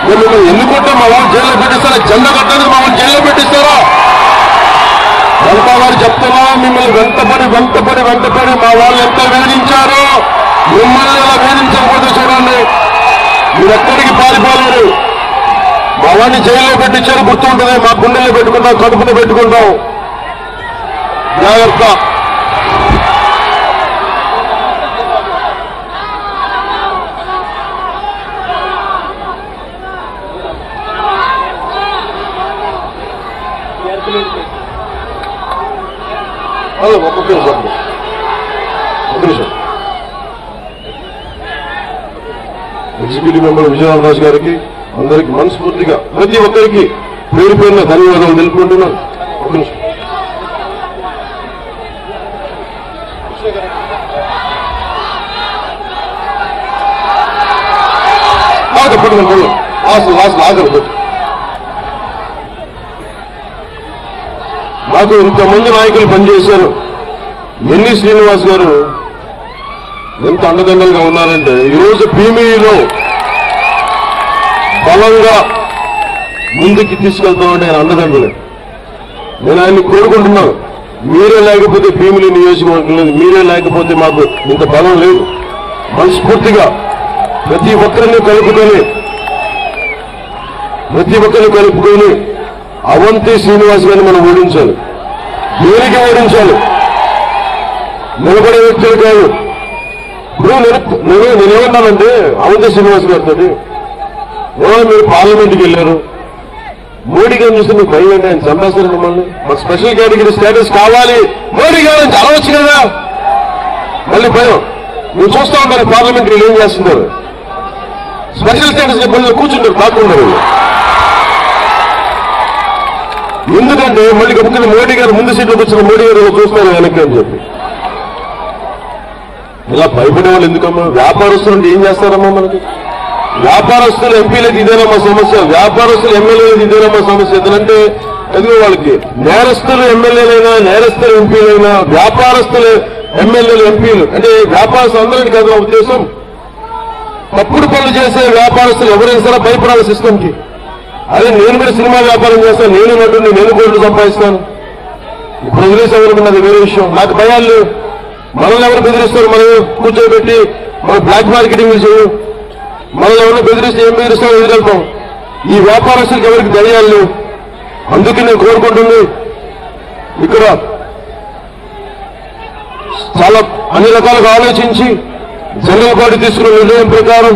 మిమ్మల్ని ఎన్నుకుంటే మా వాళ్ళు జైల్లో పెట్టిస్తారా? జెండా కట్టడానికి మమ్మల్ని జైల్లో పెట్టిస్తారా? గంటా గారు చెప్తున్నా, మిమ్మల్ని వెంటపడి మా వాళ్ళు ఎంత వేధించారో మిమ్మల్ని ఎలా వేధించకపోతే చూడండి. మీరు ఎక్కడికి పారిపోలేరు. మా వాడిని జైల్లో పెట్టించారు గుర్తుంటుంది. మా గుండెల్లో పెట్టుకుంటాం, కడుపులో పెట్టుకుంటాం. జాగ్రత్త. ఒక్క నిమిషం. ఎగ్జిక్యూటివ్ మెంబర్ విజయరామరాజు గారికి అందరికి మనస్ఫూర్తిగా ప్రతి ఒక్కరికి పేరు పేరున ధన్యవాదాలు తెలుపుకుంటున్నాను. ఒక నిమిషం. ఆగరు. నాకు ఇంతమంది నాయకులు పనిచేశారు. ఎన్ని శ్రీనివాస్ గారు ఎంత అండదండలుగా ఉన్నారంటే ఈరోజు భీమిలిలో బలంగా ముందుకి తీసుకెళ్తామంటే ఆయన అండదండలే. నేను ఆయన్ని కోరుకుంటున్నాను, మీరే లేకపోతే భీమిలి నియోజకవర్గం లేదు, మీరే లేకపోతే మాకు ఇంత బలం లేదు. మనస్ఫూర్తిగా ప్రతి ఒక్కరిని కలుపుకొని అవంతి శ్రీనివాస్ గారిని మనం ఓడించాలి. దేనికి ఓడించాలి? నిలబడే వ్యక్తులు కాదు. ఇప్పుడు నేనేమన్నానంటే అవంతి శ్రీనివాస్ గారితో, మీరు పార్లమెంట్కి వెళ్ళారు, మోడీ గారిని చూస్తే మీకు భయం ఏంటి? ఆయన చంపేస్తారు మిమ్మల్ని. మాకు స్పెషల్ కేటగిరీ స్టేటస్ కావాలి, మోడీ గారిని చదవచ్చు కదా. మళ్ళీ భయం. మీరు చూస్తూ ఉంటారు పార్లమెంట్ ఏం చేస్తున్నారు. స్పెషల్ స్టేటస్ పిల్లలు కూర్చుంటారు, కాకుండా. ఎందుకంటే మళ్ళీ గబుక్కుని మోడీ గారు ముందు సీట్లోకి వచ్చిన మోడీ గారు చూస్తున్నారు వెనక్కి అని చెప్పి. ఇలా భయపడే వాళ్ళు ఎందుకమ్మా? వ్యాపారస్తులు ఏం చేస్తారమ్మా మనకి? వ్యాపారస్తులు ఎంపీలకు ఇదేనమ్మా సమస్య, వ్యాపారస్తులు ఎమ్మెల్యేలకు ఇదేనమ్మా సమస్య. ఎందుకంటే ఎదుగు వాళ్ళకి నేరస్తులు ఎమ్మెల్యేలైనా, నేరస్తులు ఎంపీలైనా, వ్యాపారస్తులు ఎమ్మెల్యేలు ఎంపీలు అంటే వ్యాపారస్తులు అందరికీ కదా ఉద్దేశం. తప్పుడు పనులు చేసే వ్యాపారస్తులు ఎవరైనా సరే భయపడాలి సిస్టమ్కి. అదే నేను కూడా సినిమా వ్యాపారం చేస్తాను, నేను నటుని, నేను కోట్లు సంపాదిస్తాను, ఇప్పుడు వదిలేసేవారు వేరే విషయం. నాకు భయాలు లేవు. మనల్ని ఎవరు బెదిరిస్తారు? మనం కూర్చోబెట్టి మనం బ్లాక్ మార్కెటింగ్ చేయు, మనల్ని ఎవరిని బెదిరిస్తే ఏం బెదిరిస్తామో ఎదురెళ్తాం. ఈ వ్యాపారస్తులకు ఎవరికి ధైర్యాలు లేవు. అందుకే నేను కోరుకుంటుంది ఇక్కడ చాలా అన్ని రకాలుగా ఆలోచించి జనరల్ పార్టీ తీసుకున్న నిర్ణయం ప్రకారం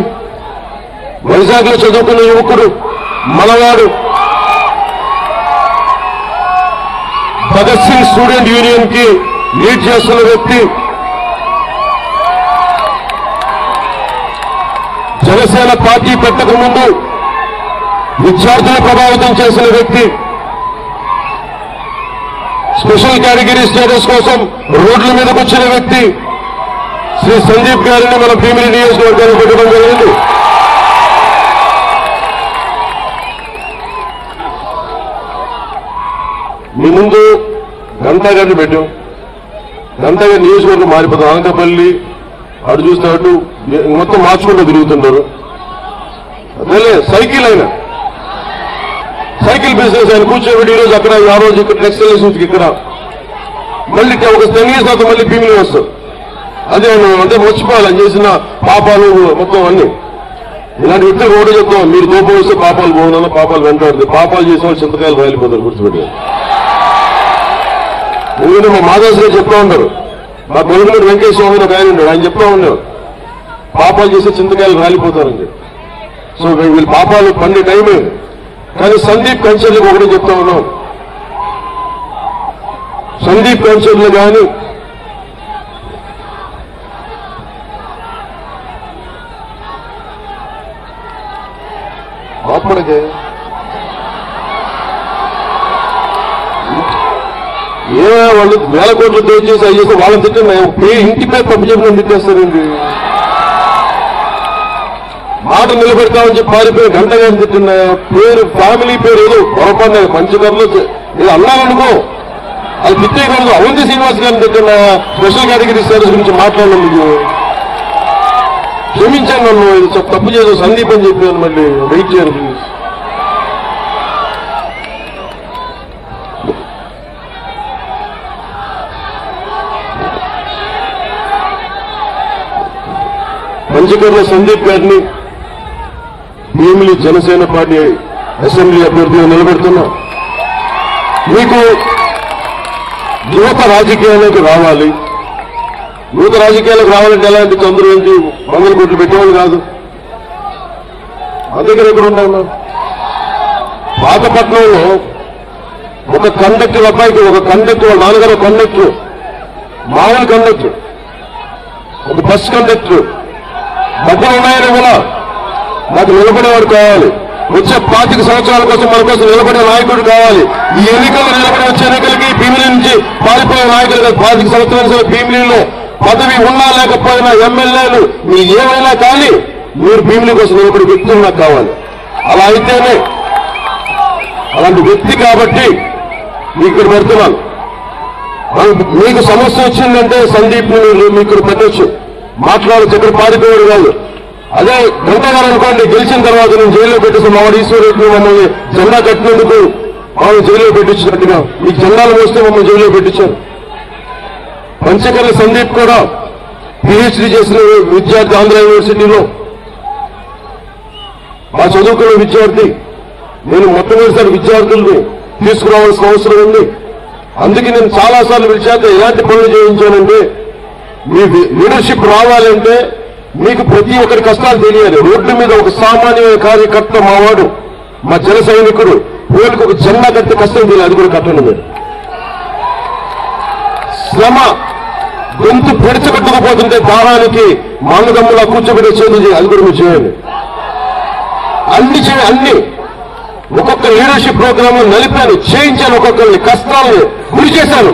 వైజాగ్లో చదువుకున్న యువకుడు, మనవాడు, భగత్ సింగ్ స్టూడెంట్ యూనియన్ కి లీడ్ చేస్తున్న వ్యక్తి, జనసేన పార్టీ పెట్టక ముందు విద్యార్థులను ప్రభావితం చేసిన వ్యక్తి, స్పెషల్ కేటగిరీ స్టేటస్ కోసం రోడ్ల మీదకు వచ్చిన వ్యక్తి శ్రీ సందీప్ గారిని మన భీమిలి నియోజకవర్గానికి పెట్టడం జరిగింది. మీ ముందు గంటా గారిని పెట్టాం. గంటా గారి నియోజకవర్గం మారిపోతాం. అనకాపల్లి అటు చూస్తే అటు మొత్తం మార్చుకుంటూ తిరుగుతుంటారు. అదే సైకిల్ అయినా సైకిల్ బిజినెస్ ఆయన కూర్చోబెట్టి ఈరోజు అక్కడ, ఆ రోజు ఇక్కడ టెక్స్టైల్స్ ఇక్కడ, మళ్ళీ ఒక 10 years తర్వాత మళ్ళీ భీమిలి వస్తాం. అదే అంటే మర్చిపోవాలి చేసిన పాపాలు మొత్తం అన్ని. ఇలాంటి వ్యక్తులు కూడా చెప్తాం, మీరు కోపం వస్తే పాపాలు పోవునన్నా పాపాలు వెంటాడుతుంది. పాపాలు చేసిన వాళ్ళు చింతకాయలు రాలిపోతారు, గుర్తుపెట్టారు. ఎందుకంటే మా మాదాస్ గారు చెప్తా ఉంటారు, మా కొలుగుమూడి వెంకటేశ్వర ఒక ఆయన ఉన్నాడు, ఆయన చెప్తా ఉన్నాడు పాపాలు చేస్తే చింతకాయలు రాలిపోతారండి. సో వీళ్ళు పాపాలు పండే టైమే. కానీ సందీప్ కన్సర్లకు ఒకటే చెప్తా ఉన్నాం, సందీప్ కన్సర్లు కానీ మాట్లాడకే వాళ్ళు 1000 కోట్లు దోచేసి అయ్యేసి వాళ్ళని తిట్టిన ఇంటి పేరు తప్పు చెప్పిన తిట్టేస్తారండి. మాట నిలబెడతామని చెప్పి పారిపోయి గంట గారిని తిట్టిన పేరు, ఫ్యామిలీ పేరు ఏదో పొరపాటు పంచకర్లో ఏదో అన్నారనుకో, అది తిట్టేయకూడదు. అవంతి శ్రీనివాస్ గారిని తిట్టిన స్పెషల్ కేటగిరీ స్టేటస్ గురించి మాట్లాడినందుకు క్షమించాను. నన్ను ఇది తప్పు చేసావు సందీప్ అని చెప్పాను. మళ్ళీ వెయిట్ చేయను ప్లీజ్. పంచకర్ల సందీప్ గారిని భీమిలి జనసేన పార్టీ అసెంబ్లీ అభ్యర్థిగా నిలబెడుతున్నా. మీకు యువత రాజకీయాలకు రావాలి. యువత రాజకీయాలకు రావాలంటే ఎలాంటి చంద్రు నుంచి 100 కోట్లు పెట్టేవాళ్ళు కాదు. మా దగ్గర ఎక్కడ ఉంటామన్నా? పాతపట్నంలో ఒక కండక్టర్ అబ్బాయికి, ఒక కండక్టర్ వాళ్ళ నాన్నగారు కండక్టర్, మామూలు కండక్టర్, ఒక బస్ కండక్టర్ డబ్బులు ఉన్నాయని కూడా నాకు నిలబడేవాడు కావాలి. వచ్చే 25 సంవత్సరాల కోసం మన కోసం నిలబడే నాయకుడు కావాలి. ఈ ఎన్నికలు నిలబడి వచ్చే ఎన్నికలకి భీమిలి నుంచి పారిపోయే నాయకులు కాదు. 25 సంవత్సరాల భీమిలిలో పదవి ఉన్నా లేకపోయినా, ఎమ్మెల్యేలు మీరు ఏమైనా కానీ మీరు భీమిలి కోసం నిలబడి వ్యక్తులు నాకు కావాలి. అలా అయితేనే అలాంటి వ్యక్తి కాబట్టి మీకు ఇక్కడ పెడుతున్నాను. మీకు సమస్య వచ్చిందంటే సందీప్ మీకు ఇక్కడ పెట్టచ్చు, మాట్లాడచ్చు, ఇక్కడ పారిపోయాడు కాదు. అదే గంట గారు అనుకోండి, గెలిచిన తర్వాత నేను జైల్లో పెట్టేసి మావాడు ఈశ్వరెడ్డి మమ్మల్ని జెండా కట్టినందుకు మమ్మల్ని జైల్లో పెట్టించినట్టుగా మీకు జెండాలు వస్తే మమ్మల్ని జైల్లో పెట్టించారు. పంచకర్ల సందీప్ కూడా PhD చేసిన విద్యార్థి, ఆంధ్ర యూనివర్సిటీలో ఆ చదువుకున్న విద్యార్థి. నేను మొట్టమొదటిసారి విద్యార్థుల్ని తీసుకురావాల్సిన అవసరం ఉంది. అందుకే నేను చాలాసార్లు విద్యార్థి ఎలాంటి పనులు చేయించానంటే మీ లీడర్షిప్ రావాలంటే మీకు ప్రతి ఒక్కరి కష్టాలు తెలియాలి. రోడ్డు మీద ఒక సామాన్య కార్యకర్త మావాడు, మా జన సైనికుడు పోలికి ఒక జెండా కట్టి కష్టం తెలియదు, అది కూడా కట్టండి. మీరు శ్రమ గొంతు పెడచబెట్టకపోతుంటే దారానికి మానదమ్ములా కూర్చోబెట్టే చేతులు అది కూడా మీరు చేయండి. అన్ని ఒక్కొక్క లీడర్షిప్ ప్రోగ్రామ్ నలిపాను, చేయించాను, ఒక్కొక్కరిని కష్టాలను గురి చేశాను,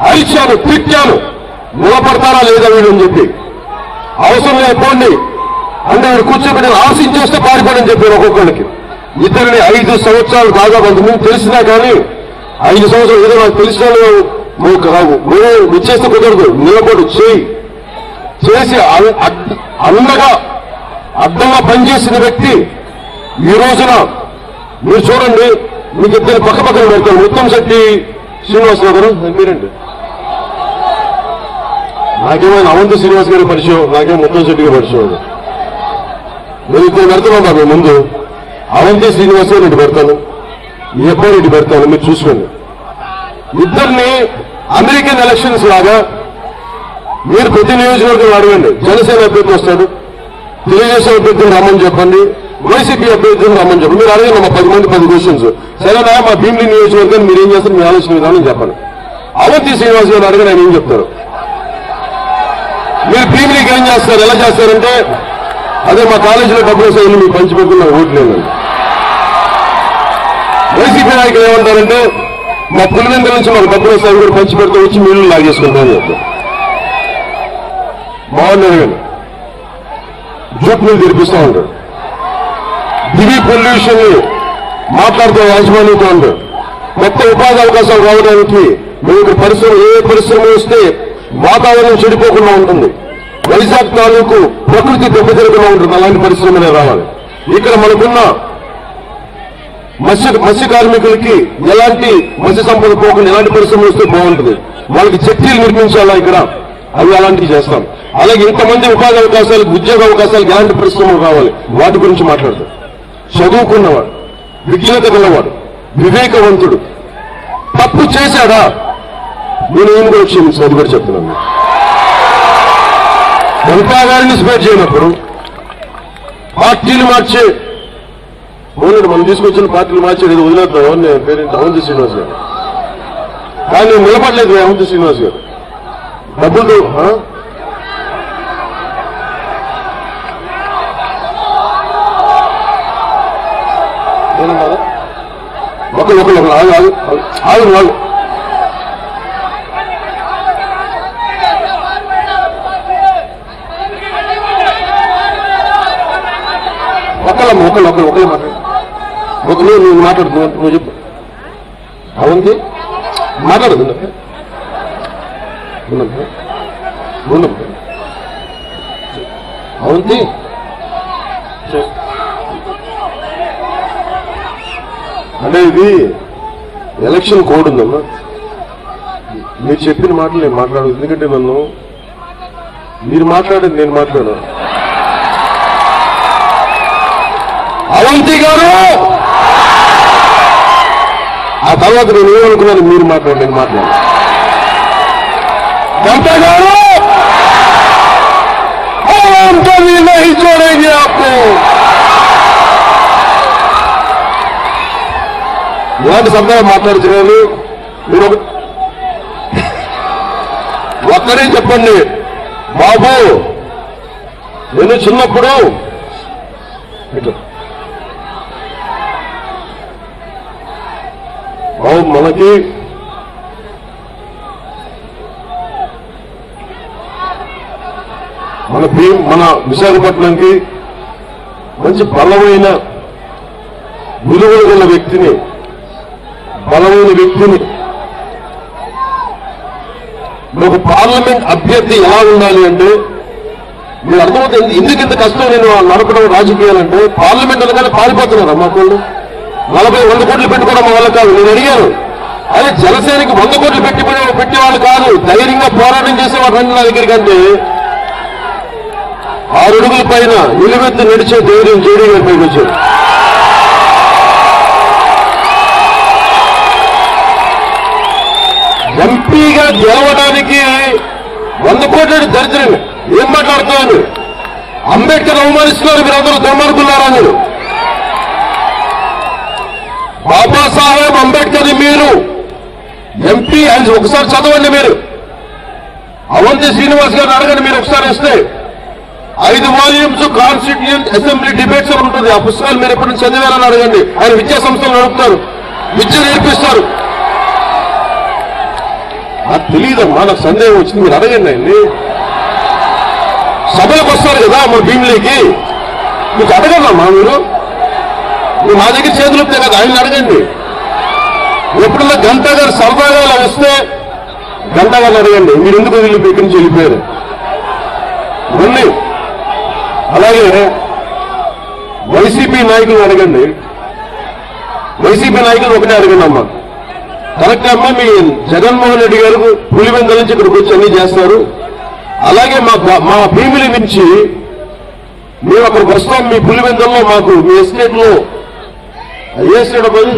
అరిచాను, తిట్టాను. నిలబడతారా లేదా వీడని చెప్పి అవసరం లేకపోండి అంటే వీడు కూర్చోబెట్టి ఆశించేస్తే పారిపోడని చెప్పారు. ఒక్కొక్కరికి ఇతరుని 5 సంవత్సరాలు దాకా కొంతమంది తెలిసినా కానీ 5 సంవత్సరాలు ఏదో నాకు తెలిసిన నువ్వు ఇచ్చేస్తే కుదరదు. నిలబడు చేసి అడ్డంగా పనిచేసిన వ్యక్తి ఈ రోజున మీరు చూడండి, మీకు ఇద్దరు పక్కన పెడతారు. ముత్తంశెట్టి శ్రీనివాసరావు గారు మీరండి. నాకేమైనా అవంతి శ్రీనివాస్ గారి పరిచయం, నాకేమో ముత్తంశెట్టి గారి పరిచయం. నేను ఇద్దరు పెడుతున్నాను. మీ ముందు అవంతి శ్రీనివాస్ గారు ఇటు పెడతాను, ఈ అబ్బాయి ఇటు పెడతాను, మీరు చూసుకోండి. ఇద్దరిని అమెరికన్ ఎలక్షన్స్ లాగా మీరు ప్రతి నియోజకవర్గం అడగండి. జనసేన అభ్యర్థి వస్తాడు, తెలుగుదేశం అభ్యర్థులు రమ్మని చెప్పండి, వైసీపీ అభ్యర్థులు రమ్మని చెప్పండి. మీరు అడగండి, మా 10 మంది 10 క్వశ్చన్స్. సరేనా, మా భీమిలి నియోజకవర్గాన్ని మీరు ఏం చేస్తారు, మీ ఆలోచన విధానం చెప్పండి. అవంతి శ్రీనివాస్ గారు అడగని ఆయన ఏం చెప్తారు. మీరు భీమిలికి ఏం చేస్తారు, ఎలా చేస్తారంటే అదే మా కాలేజీలో డబ్బులు వస్తాయని మీకు పంచిపెడుతున్న ఓట్లు లేదండి. వైసీపీ నాయకులు ఏమంటారంటే మా పులివెందుల నుంచి మాకు డబ్బులు వస్తాయి కూడా పంచిపెడుతూ వచ్చి మీళ్ళు లాగేసుకుంటామని చెప్తారు. బాగున్నారు కానీ జూట్ మీద తెరిపిస్తూ ఉంటాడు. దివి పొల్యూషన్ మాట్లాడుతూ యాజమాన్యంతో ఉంటాడు. కొత్త ఉపాధి అవకాశాలు రావడానికి మీకు ఏ పరిశ్రమ వస్తే వాతావరణం చెడిపోకుండా ఉంటుంది, వైజాగ్ తాలూకు ప్రకృతి దెబ్బతిరకుండా ఉంటుంది, అలాంటి పరిశ్రమలే రావాలి. ఇక్కడ మనకున్న మత్స్య కార్మికులకి ఎలాంటి మత్స్య సంపద పోకుండా ఎలాంటి పరిశ్రమలు వస్తే బాగుంటుంది, వాళ్ళకి చెట్టీలు నిర్మించాలా ఇక్కడ, అవి అలాంటివి చేస్తాం. అలాగే ఇంతమంది ఉపాధి అవకాశాలకు, ఉద్యోగ అవకాశాలకు ఎలాంటి పరిశ్రమలు కావాలి వాటి గురించి మాట్లాడతాం. చదువుకున్నవాడు, విజ్ఞత గలవాడు, వివేకవంతుడు తప్పు చేశాడా నేను కూడా క్షమించాను, అది కూడా చెప్తున్నాను. మమతా గారిని స్పేర్ చేయనప్పుడు పార్టీలు మార్చే మనం తీసుకొచ్చిన పార్టీలు మార్చేది వదిలేద్దాం. నేను పేరేంటి అవంతి శ్రీనివాస్ గారు, కానీ నిలబడలేదు అవంతి శ్రీనివాస్ గారు. డబ్బులు ఒకళ్ళు ఆగు ఒకళ్ళు నువ్వు మాట్లాడుతున్నావు, నువ్వు చెప్పు. అవంతి మాట్లాడదు అవంతి అంటే ఇది ఎలక్షన్ కోడ్ ఉందమ్మా. మీరు చెప్పిన మాటలు నేను మాట్లాడదు, ఎందుకంటే మీరు మాట్లాడేది నేను మాట్లాడాను. అవంతి గారు ఆ తర్వాత నేను ఏమనుకున్నాను, మీరు మాట్లాడండి, నేను మాట్లాడాను. మమతా గారు कभी नहीं छोड़ेंगे आपको. ఇలాంటి శబ్దాలు మాట్లాడుతున్నారు మీరు. ఒక్కడే చెప్పండి బాబు, నేను చిన్నప్పుడు బాబు మనకి మన విశాఖపట్నంకి మంచి బలమైన విలువలు గల వ్యక్తిని, బలమైన వ్యక్తిని, ఒక పార్లమెంట్ అభ్యర్థి ఎలా ఉండాలి అంటే మీరు అర్థమవుతుంది. ఎందుకు ఇంత కష్టం నేను నడపడం రాజకీయాలంటే పార్లమెంట్ అనగానే పారిపోతున్నారు అమ్మా వాళ్ళు. 40-100 కోట్లు పెట్టుకోవడం మా వాళ్ళు కాదు. నేను అడిగాను, అదే జనసేనకి 100 కోట్లు పెట్టేవాళ్ళు కాదు, ధైర్యంగా పోరాటం చేసేవాడు రండి నా దగ్గరికి అంటే 6 అడుగుల పైన నిలువెత్తు నడిచే ధైర్యం జేడీ గారి పైకి వచ్చారు. ఎంపీగా గెలవడానికి 100 కోట్ల దరిద్రం. ఏం మాట్లాడుతున్నారు? అంబేద్కర్ అవమానిస్తున్నారు. మీరందరూ దుర్మార్గులారా మీరు. బాబాసాహెబ్ అంబేద్కర్ మీరు ఎంపీ అని ఒకసారి చదవండి. మీరు అవంతి శ్రీనివాస్ గారిని అడగండి. మీరు ఒకసారి ఇస్తే 5 వాల్యూమ్స్ కాన్స్టిట్యూయెంట్ అసెంబ్లీ డిబేట్స్ అని ఉంటుంది. ఆ పుస్తకాలు మీరు ఎప్పటి నుంచి చదివారని అడగండి. ఆయన విద్యా సంస్థలు నడుపుతారు, విద్య నేర్పిస్తారు. నాకు తెలియదమ్మా, నాకు సందేహం వచ్చింది. మీరు అడగండి ఆయన్ని. సభలకు వస్తారు కదా మన భీమిలీకి, మీకు అడగమ్మా. మీరు మా దగ్గర చేతులు వస్తే కదా, ఆయన అడగండి. ఎప్పుడన్నా గంటా గారు సరదాగా అలా వస్తే గంటా గారిని అడగండి, మీరు ఎందుకు ఇక్కడి నుంచి వెళ్ళిపోయారు మళ్ళీ. అలాగే వైసీపీ నాయకులు అడగండి. వైసీపీ నాయకులు ఒకటే అడగండి అమ్మా. కరెక్ట్ అమ్మా, మీ జగన్మోహన్ రెడ్డి గారు పులివెందుల నుంచి ఇక్కడికి వచ్చి అన్ని చేస్తారు. అలాగే మా భీమిలి నుంచి మేము అక్కడికి వస్తాం. మీ పులివెందుల్లో మాకు మీ ఎస్టేట్ లో ఏ ఎస్టేట్ అవ్వాలి,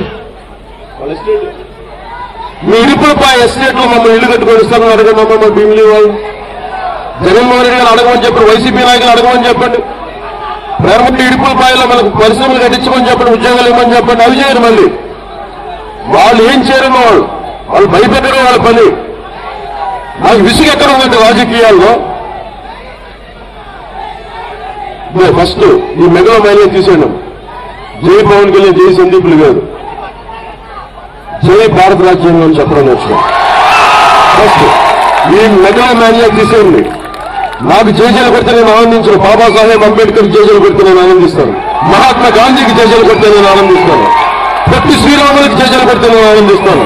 మీ ఇరుపులపాయ ఎస్టేట్ లో మమ్మల్ని ఇల్లు కట్టుకొని ఇస్తామని అడగండి అమ్మా. మా భీమిలి వాళ్ళు జగన్మోహన్ రెడ్డి గారు అడగమని చెప్పండి. వైసీపీ నాయకులు అడగమని చెప్పండి. ప్రేమటి ఇడుపులపాయలో మనకు పరిశ్రమలు కట్టించమని చెప్పండి, ఉద్యోగాలు ఇవ్వమని చెప్పండి. అవి చేయరు. మళ్ళీ వాళ్ళు ఏం చేయరమ్మా, వాళ్ళు భయపెట్టరు వాళ్ళ పని. నాకు విసుగు ఎక్కడ ఉందంటే రాజకీయాల్లో ఫస్ట్ ఈ మెగా మైలేజ్ తీసేయండి. జై పవన్ కళ్యాణ్, జై సందీపులు గారు, జై భారత రాజ్యాంగం అని చెప్పడం నేర్చుకోండి. ఫస్ట్ ఈ మెగా మైలేజ్ తీసేయండి. నాకు జేజేలు కొడితే నేను ఆనందించను. బాబాసాహెబ్ అంబేద్కర్ జేజేలు కొడితే నేను ఆనందిస్తాను. మహాత్మా గాంధీకి జేజేలు కొడితే నేను ఆనందిస్తాను. పొట్టి శ్రీరాములకి జేజేలు కొడితే నేను ఆనందిస్తాను.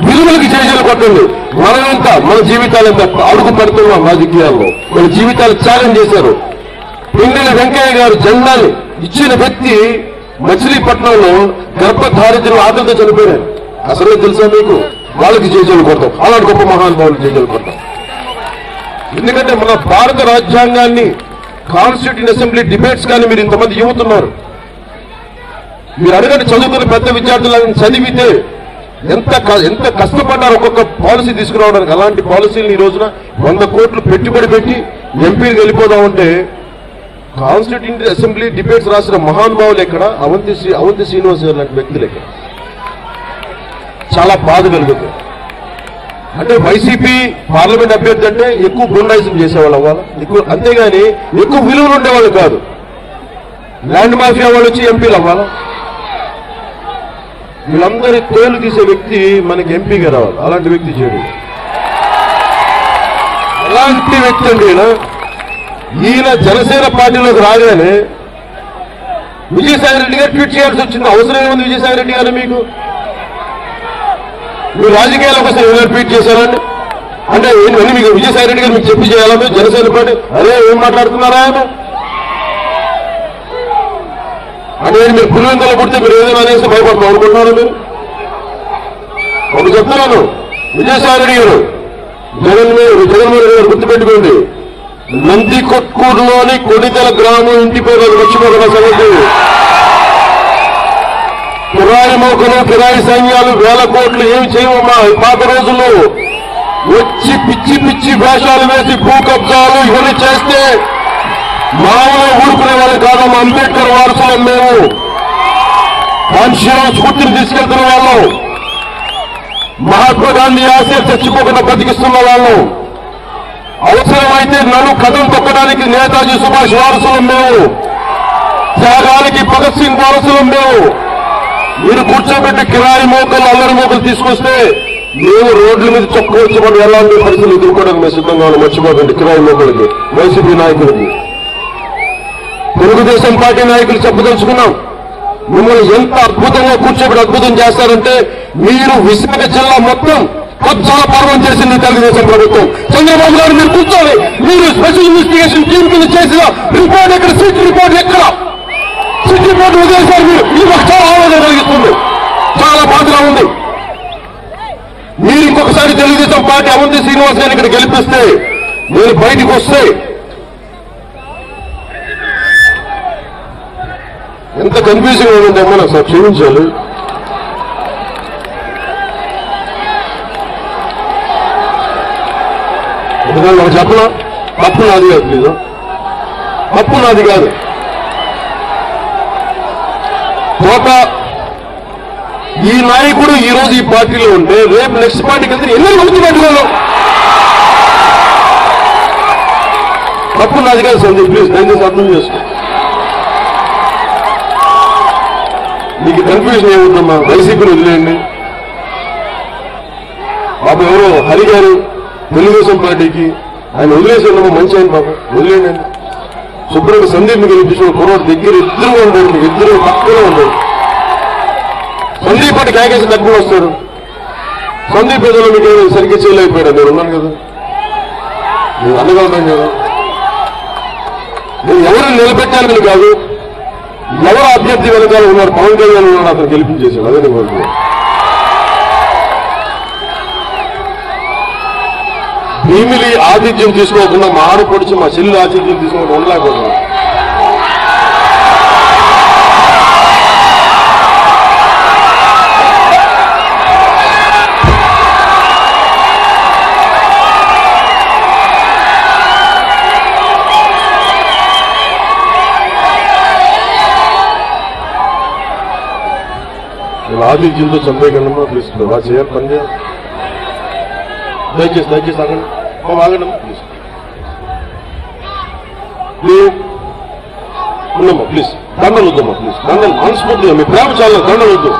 విలువలకి జేజేలు కొట్టండి. మనమెంత, మన జీవితాలు ఎంత అడుగు పెడుతున్నాం రాజకీయాల్లో. మన జీవితాలు త్యాగం చేశారు. పింగళి వెంకయ్య గారు జెండాని ఇచ్చిన వ్యక్తి మచిలీపట్నంలో గర్భధారితులు ఆకలితో చనిపోయారు. అసలే తెలుసా మీకు? వాళ్ళకి జేజేలు కొడతాం. అలాంటి గొప్ప మహానుభావులు జేజేలు కొడతాం. ఎందుకంటే మన భారత రాజ్యాంగాన్ని కాన్స్టిట్యూంట్ అసెంబ్లీ డిబేట్స్ కానీ మీరు ఇంతమంది యువతున్నారు. మీరు అడగండి, చదువుకున్న పెద్ద విద్యార్థులను చదివితే ఎంత కష్టపడ్డారు ఒక్కొక్క పాలసీ తీసుకురావడానికి. అలాంటి పాలసీలను ఈ రోజున 100 కోట్లు పెట్టుబడి పెట్టి ఎంపీకి వెళ్ళిపోదామంటే కాన్స్టిట్యూంట్ అసెంబ్లీ డిబేట్స్ రాసిన మహానుభావులు ఎక్కడ? అవంతి శ్రీనివాస్ గారు లాంటి వ్యక్తులు ఎక్కడ? చాలా బాధ కలుగుతుంది. అంటే వైసీపీ పార్లమెంట్ అభ్యర్థి అంటే ఎక్కువ గుండాయిజం చేసేవాళ్ళు అవ్వాలి, అంతేగాని ఎక్కువ విలువలు ఉండేవాళ్ళు కాదు. ల్యాండ్ మాఫియా వాళ్ళు వచ్చి ఎంపీలు అవ్వాలా? వీళ్ళందరి తోలు తీసే వ్యక్తి మనకి ఎంపీగా రావాలి. అలాంటి వ్యక్తి చేయడు. అలాంటి వ్యక్తి అండి ఈయన జనసేన పార్టీలోకి రాగానే విజయసాయి రెడ్డి గారు ట్వీట్ చేయాల్సి వచ్చింది. అవసరం ఏముంది విజయసాయి రెడ్డి గారు? మీకు మీరు రాజకీయాలకు వస్తే ఏమైనా ట్వీట్ చేశారండి? అంటే ఏంటంటే మీకు విజయసాయి రెడ్డి గారు మీకు చెప్పి చేయాలా? మీరు జనసేన పార్టీ అదే ఏం మాట్లాడుతున్నారా ఆయన? అంటే మీరు పులివెందులో పుడితే మీరు ఏదైనా అనేసి భయపడతాం అనుకుంటున్నారు మీరు? ఒకటి చెప్తున్నాను, విజయసాయి రెడ్డి గారు జగన్మోహన్ రెడ్డి గారు గుర్తుపెట్టుకోండి. నంది కొట్కూరులోని కొడితెల గ్రామం ఇంటి పేరు మర్చిపోగల సంగతి. కిరాయి మోకలు, కిరాయి సైన్యాలు, 1000 కోట్లు ఏమి చేయవమ్మా. పాత రోజుల్లో వచ్చి పిచ్చి పిచ్చి వేషాలు వేసి భూ కబ్జాలు ఇవన్నీ చేస్తే మామూలు ఊరుకునే వాళ్ళు కాదమ్మా. అంబేద్కర్ వారసులం మేము. కాన్షియస్ స్ఫూర్తిని తీసుకెళ్తున్న వాళ్ళం. మహాత్మా గాంధీ ఆశయం చచ్చిపోకుండా బతికిస్తున్న వాళ్ళం. అవసరమైతే నన్ను కథం తొక్కడానికి నేతాజీ సుభాష్ వారసులం మేము. త్యాగానికి భగత్ సింగ్ వారసులం మేము. మీరు కూర్చోబెట్టి కిరాయి మోకలు, అల్లరి మోకలు తీసుకొస్తే మేము రోడ్ల మీద చొక్కొచ్చబడి ఎలాంటి పరిస్థితులు ఎదుర్కోవడానికి మేము సిద్ధంగా ఉన్నాం. మర్చిపోకండి కిరాయి మోకలకి, వైసీపీ నాయకులకి. తెలుగుదేశం పార్టీ నాయకులు చెప్పదలుచుకున్నాం, మిమ్మల్ని ఎంత అద్భుతంగా కూర్చోబెట్టి అద్భుతం చేస్తారంటే మీరు విశాఖ జిల్లా మొత్తం కొత్తగా పర్వం చేసింది తెలుగుదేశం ప్రభుత్వం. చంద్రబాబు గారు మీరు కూర్చోండి. మీరు స్పెషల్ ఇన్వెస్టిగేషన్ టీం కింద చేసిన రిపోర్ట్ ఎక్కడ? సిట్ రిపోర్ట్ ఎక్కడ? సిట్ రిపోర్ట్ వదిలేశారు మీరు. ఇది మాకు చాలా ఆవేదన కలిగిస్తుంది, చాలా బాధగా ఉంది. మీరు ఇంకొకసారి తెలుగుదేశం పార్టీ అవంతి శ్రీనివాస్ గారిని ఇక్కడ గెలిపిస్తే, నేను బయటికి వస్తే ఎంత కన్ఫ్యూజింగ్ ఉందంటే నాకు సార్ క్షమించాలి. నాకు చెప్పనా? తప్పు నాది కాదు, ప్లీజ్, తప్పు నాది కాదు. ఒక ఈ నాయకుడు ఈ రోజు ఈ పార్టీలో ఉంటే రేపు నెక్స్ట్ పార్టీకి వెళ్తే ఎన్ని గుర్తుపెట్టుకోను. తప్పు నాది కాదు సందీప్, ప్లీజ్ దయచేసి అర్థం చేసుకో. మీకు కన్ఫ్యూజన్ ఏముందమ్మా? వైసీపీని వదిలేయండి. పాపం ఎవరో హరి గారు తెలుగుదేశం పార్టీకి ఆయన వదిలేసేమ్మా, మంచి ఆయన పాపం, వదిలేయండి. శుభ్రంగా సందీప్ని గెలిపించిన కుర్రోడు దగ్గర ఇద్దరు ఉండరు, ఇద్దరు పక్కనే ఉండరు. సందీప్ పార్టీ కాకేసి తక్కువ వస్తారు. సందీప్ ఏదో మీకు సరిగ్గా చేయలేకపోయాడు, నేను ఉన్నాను కదా, నేను అనగలుగుతాను కదా. నేను ఎవరిని నిలబెట్టాలని కాదు, ఎవరు అభ్యర్థి వెనకాల ఉన్నారు, పవన్ కళ్యాణ్ ఉన్నాడు, అతను గెలిపించేశాడు, అదే నేను కోరుతున్నాను. భీమిలి ఆతిథ్యం తీసుకోకుండా మా ఆడపడిచి మా చెల్లి ఆతిథ్యం తీసుకోకుండా ఉండలేకపోతున్నాం. ఆతిథ్యంతో చంపేయగలమా? ప్లీజ్ బాగా చేయాలి, పని చేయాలి. దయచేసి ఆగండి, ఆగండి ప్లీజ్, ఉండమ్మా ప్లీజ్. దండలు వద్దమ్మా ప్లీజ్, దండలు మనస్ఫూర్తిగా మీ ప్రేమ చాలా, దండలు వద్దు.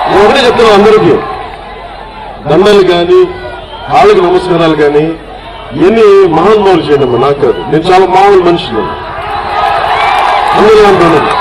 నేను ఒకటే చెప్తున్నాను అందరికీ, దండలు కానీ కాళ్ళకి నమస్కారాలు కానీ ఇవన్నీ మహానుభావులు చేయడమ్మా, నాకు కాదు. నేను చాలా మామూలు మనిషిని, అందరూ అంటున్నాను.